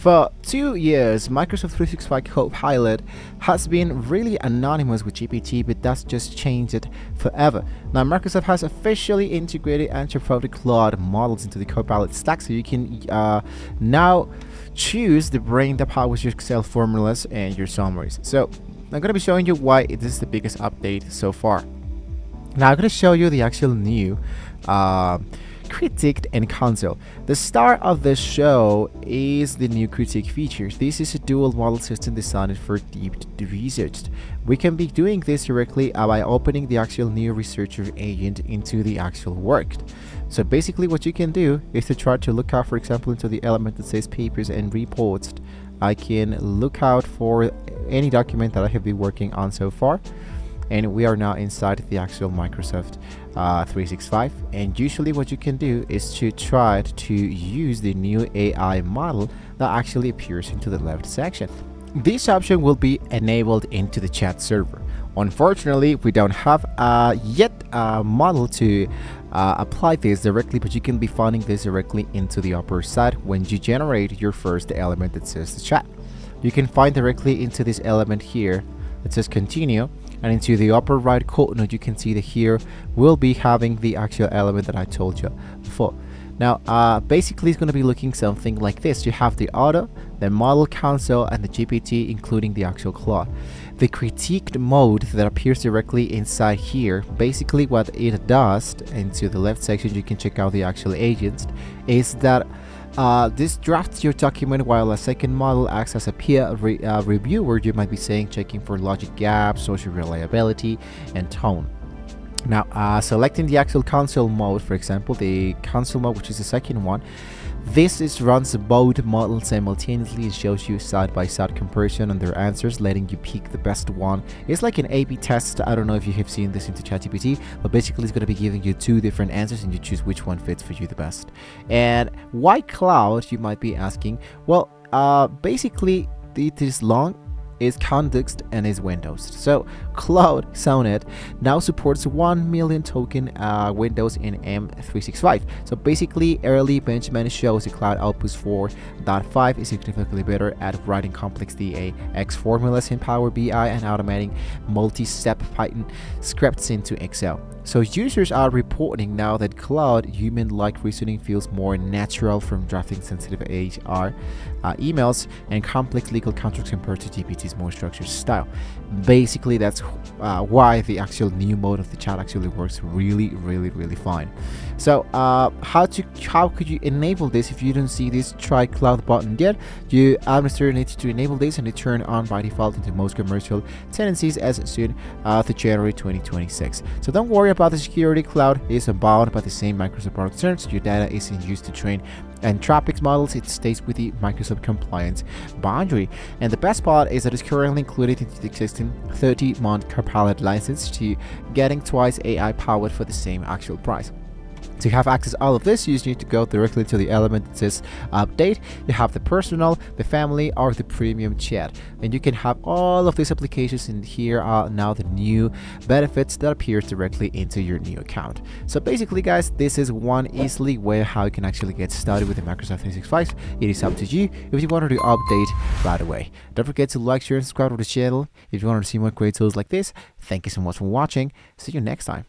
For 2 years, Microsoft 365 Copilot has been really anonymous with GPT, but that's just changed it forever. Now, Microsoft has officially integrated anthropomorphic Claude models into the Copilot stack, so you can now choose the brain that powers your Excel formulas and your summaries. So, I'm going to be showing you why this is the biggest update so far. Now, I'm going to show you the actual new critique and console. The star of the show is the new critique feature. This is a dual model system designed for deep research. We can be doing this directly by opening the actual new researcher agent into the actual work. So basically what you can do is to try to look out, for example, into the element that says papers and reports. I can look out for any document that I have been working on so far, and we are now inside the actual Microsoft 365. And usually what you can do is to try to use the new AI model that actually appears into the left section. This option will be enabled into the chat server. Unfortunately, we don't have yet a model to apply this directly, but you can be finding this directly into the upper side when you generate your first element that says the chat. You can find directly into this element here that says continue, and into the upper right corner you can see that here we'll be having the actual element that I told you before. Now basically it's going to be looking something like this. You have the auto, the model console, and the GPT, including the actual Claude. The critiqued mode that appears directly inside here, basically what it does, into the left section you can check out the actual agents, is that this drafts your document, while a second model acts as a peer reviewer. You might be saying checking for logic gaps, social reliability, and tone. Now selecting the actual console mode, for example, the console mode, which is the second one, this runs both models simultaneously. It shows you side-by-side comparison on their answers, letting you pick the best one. It's like an A/B test. I don't know if you have seen this into ChatGPT, but basically it's going to be giving you two different answers and you choose which one fits for you the best. And why Cloud, you might be asking? Well, basically it is long, is context, and is Windows. So Cloud Sonnet now supports 1 million token Windows in M365. So basically early benchmark shows the Cloud Outputs 4.5 is significantly better at writing complex DAX formulas in Power BI and automating multi-step Python scripts into Excel. So users are reporting now that Cloud human-like reasoning feels more natural from drafting sensitive HR emails and complex legal contracts compared to GPT's more structured style. Basically, that's why the actual new mode of the chat actually works really fine. So how could you enable this? If you don't see this try Cloud button yet, you administrator needs to enable this, and it turn on by default into most commercial tenancies as soon as January 2026. So don't worry about the security. Cloud is bound by the same Microsoft product terms. Your data isn't used to train Anthropic models. It stays with the Microsoft compliance boundary. And the best part is that it's currently included into the existing 30-month Copilot license, to getting twice AI powered for the same actual price. To have access to all of this, you just need to go directly to the element that says update. You have the personal, the family, or the premium chat, and you can have all of these applications. And here are now the new benefits that appear directly into your new account. So basically guys, this is one easily way how you can actually get started with the Microsoft 365. It is up to you if you wanted to update right away. Don't forget to like, share, and subscribe to the channel if you want to see more great tools like this. Thank you so much for watching. See you next time.